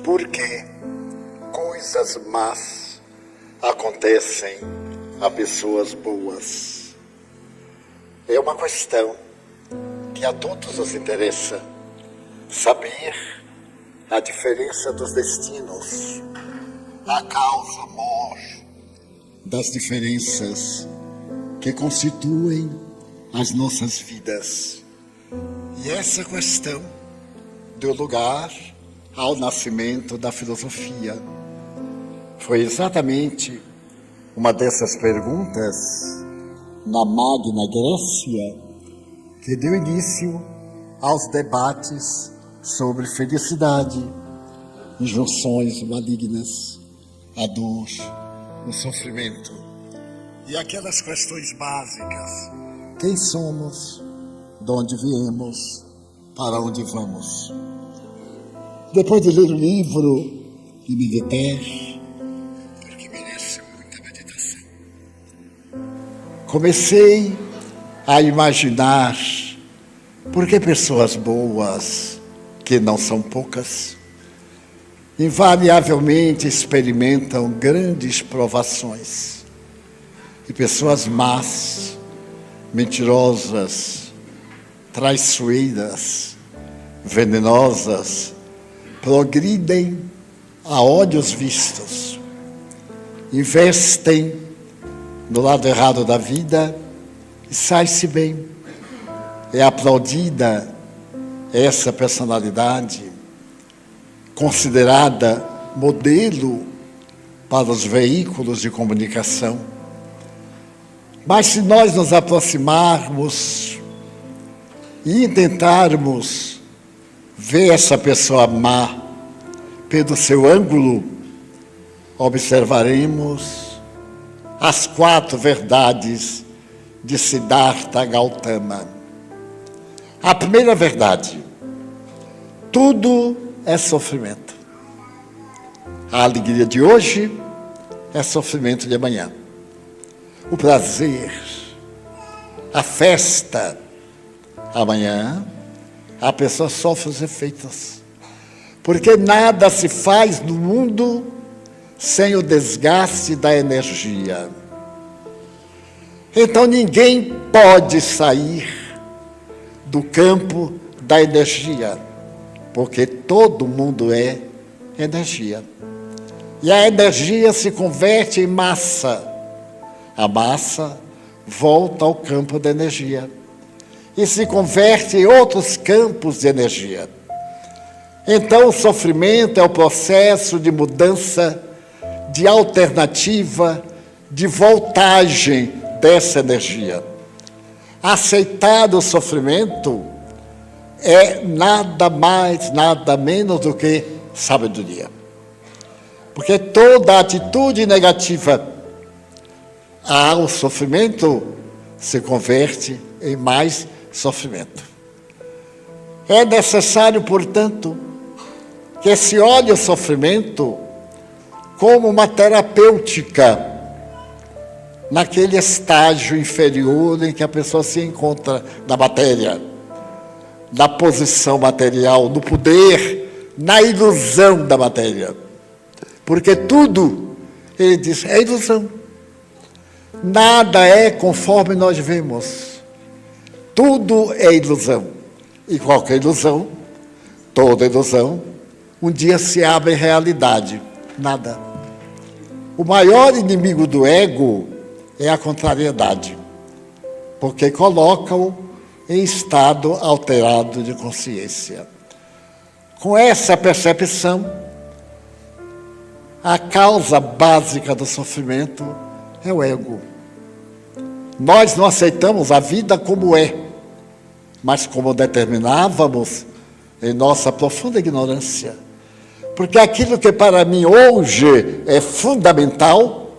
Porque coisas más acontecem a pessoas boas. É uma questão que a todos nos interessa saber a diferença dos destinos, a causa mor das diferenças que constituem as nossas vidas. E essa questão deu lugar ao nascimento da filosofia. Foi exatamente uma dessas perguntas na Magna Grécia que deu início aos debates sobre felicidade, injunções malignas, a dor, o sofrimento e aquelas questões básicas: quem somos, de onde viemos, para onde vamos. Depois de ler o livro e meditar, porque merece muita meditação, comecei a imaginar por que pessoas boas, que não são poucas, invariavelmente experimentam grandes provações, e pessoas más, mentirosas, traiçoeiras, venenosas, progridem a olhos vistos, investem no lado errado da vida e sai-se bem. É aplaudida essa personalidade, considerada modelo para os veículos de comunicação. Mas se nós nos aproximarmos e tentarmos ver essa pessoa má pelo seu ângulo, observaremos as 4 verdades de Siddhartha Gautama. A primeira verdade: tudo é sofrimento. A alegria de hoje é sofrimento de amanhã. O prazer, a festa, amanhã a pessoa sofre os efeitos. Porque nada se faz no mundo sem o desgaste da energia. Então ninguém pode sair do campo da energia, porque todo mundo é energia. E a energia se converte em massa. A massa volta ao campo da energia e se converte em outros campos de energia. Então o sofrimento é o processo de mudança, de alternativa, de voltagem dessa energia. Aceitar o sofrimento é nada mais, nada menos do que sabedoria. Porque toda atitude negativa ao sofrimento se converte em mais sofrimento. É necessário, portanto, que se olhe o sofrimento como uma terapêutica naquele estágio inferior em que a pessoa se encontra na matéria, na posição material, no poder, na ilusão da matéria. Porque tudo, ele diz, é ilusão. Nada é conforme nós vemos. Tudo é ilusão. E qualquer ilusão, toda ilusão, um dia se abre em realidade. Nada. O maior inimigo do ego é a contrariedade, porque coloca-o em estado alterado de consciência. Com essa percepção, a causa básica do sofrimento é o ego. Nós não aceitamos a vida como é, mas como determinávamos em nossa profunda ignorância. Porque aquilo que para mim hoje é fundamental,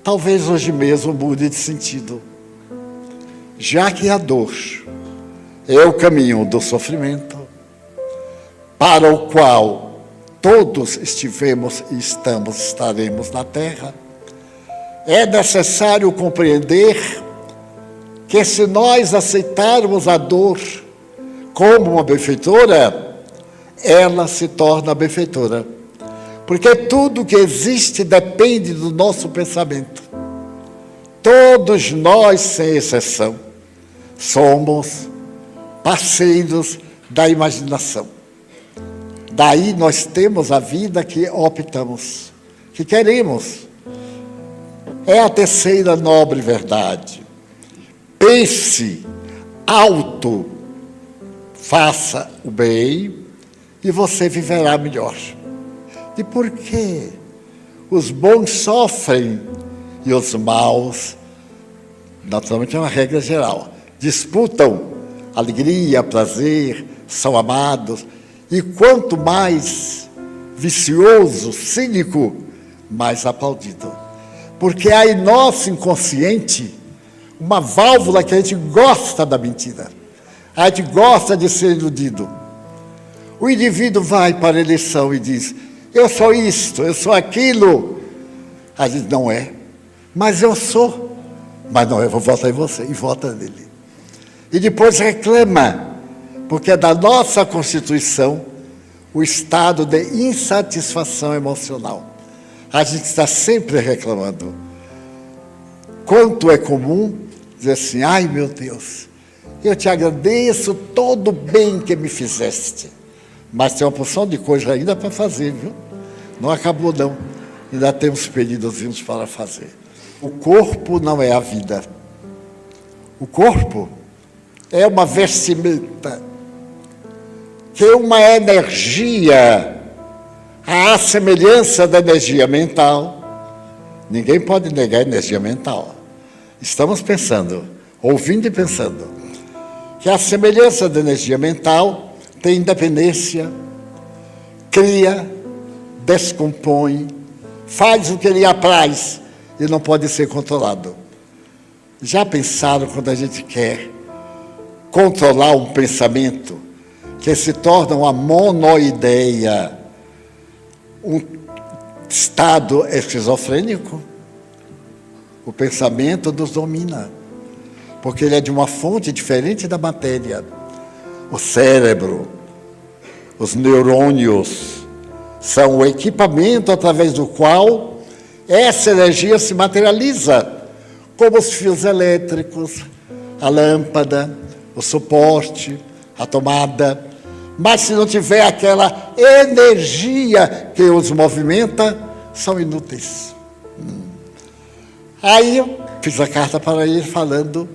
talvez hoje mesmo mude de sentido. Já que a dor é o caminho do sofrimento, para o qual todos estivemos e estaremos na Terra, é necessário compreender que se nós aceitarmos a dor como uma benfeitora, ela se torna benfeitora. Porque tudo que existe depende do nosso pensamento. Todos nós, sem exceção, somos parceiros da imaginação. Daí nós temos a vida que optamos, que queremos. É a terceira nobre verdade. Pense alto, faça o bem e você viverá melhor. E por que os bons sofrem e os maus, naturalmente é uma regra geral, disputam alegria, prazer, são amados, e quanto mais vicioso, cínico, mais aplaudido. Porque há em nosso inconsciente uma válvula que a gente gosta da mentira, a gente gosta de ser iludido. O indivíduo vai para a eleição e diz: eu sou isto, eu sou aquilo. A gente não é, mas eu sou. Mas não, eu vou votar em você, e vota nele. E depois reclama, porque é da nossa Constituição o estado de insatisfação emocional. A gente está sempre reclamando. Quanto é comum dizer assim: ai meu Deus, eu te agradeço todo o bem que me fizeste, mas tem uma porção de coisa ainda para fazer, viu? Não acabou não, ainda temos períodozinhos para fazer. O corpo não é a vida. O corpo é uma vestimenta, que é uma energia, à semelhança da energia mental. Ninguém pode negar a energia mental. Estamos pensando, ouvindo e pensando, que a semelhança da energia mental tem independência, cria, descompõe, faz o que lhe apraz e não pode ser controlado. Já pensaram quando a gente quer controlar um pensamento que se torna uma monoideia, um estado esquizofrênico? O pensamento nos domina, porque ele é de uma fonte diferente da matéria. O cérebro, os neurônios, são o equipamento através do qual essa energia se materializa, como os fios elétricos, a lâmpada, o suporte, a tomada. Mas se não tiver aquela energia que os movimenta, são inúteis. Aí eu fiz a carta para ele falando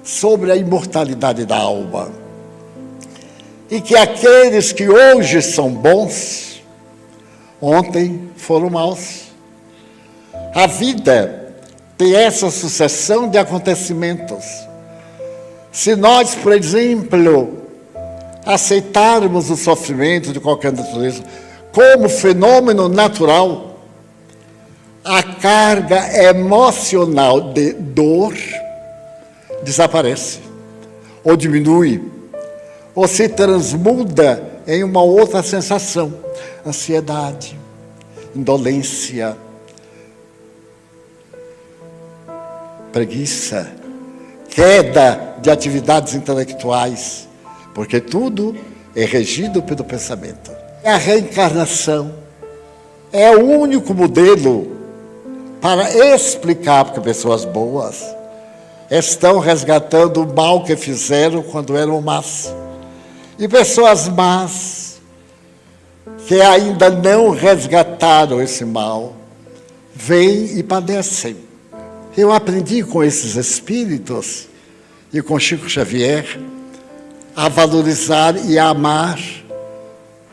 sobre a imortalidade da alma. E que aqueles que hoje são bons, ontem foram maus. A vida tem essa sucessão de acontecimentos. Se nós, por exemplo, aceitarmos o sofrimento de qualquer natureza como fenômeno natural, a carga emocional de dor desaparece, ou diminui, ou se transmuda em uma outra sensação: ansiedade, indolência, preguiça, queda de atividades intelectuais, porque tudo é regido pelo pensamento. A reencarnação é o único modelo para explicar porque pessoas boas estão resgatando o mal que fizeram quando eram más. E pessoas más que ainda não resgataram esse mal, vêm e padecem. Eu aprendi com esses espíritos e com Chico Xavier a valorizar e a amar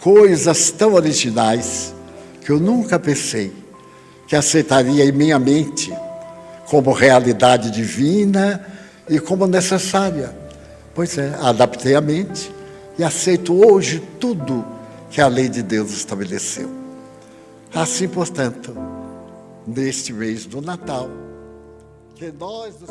coisas tão originais que eu nunca pensei que aceitaria em minha mente como realidade divina e como necessária. Pois é, adaptei a mente e aceito hoje tudo que a lei de Deus estabeleceu. Assim, portanto, neste mês do Natal, que nós nos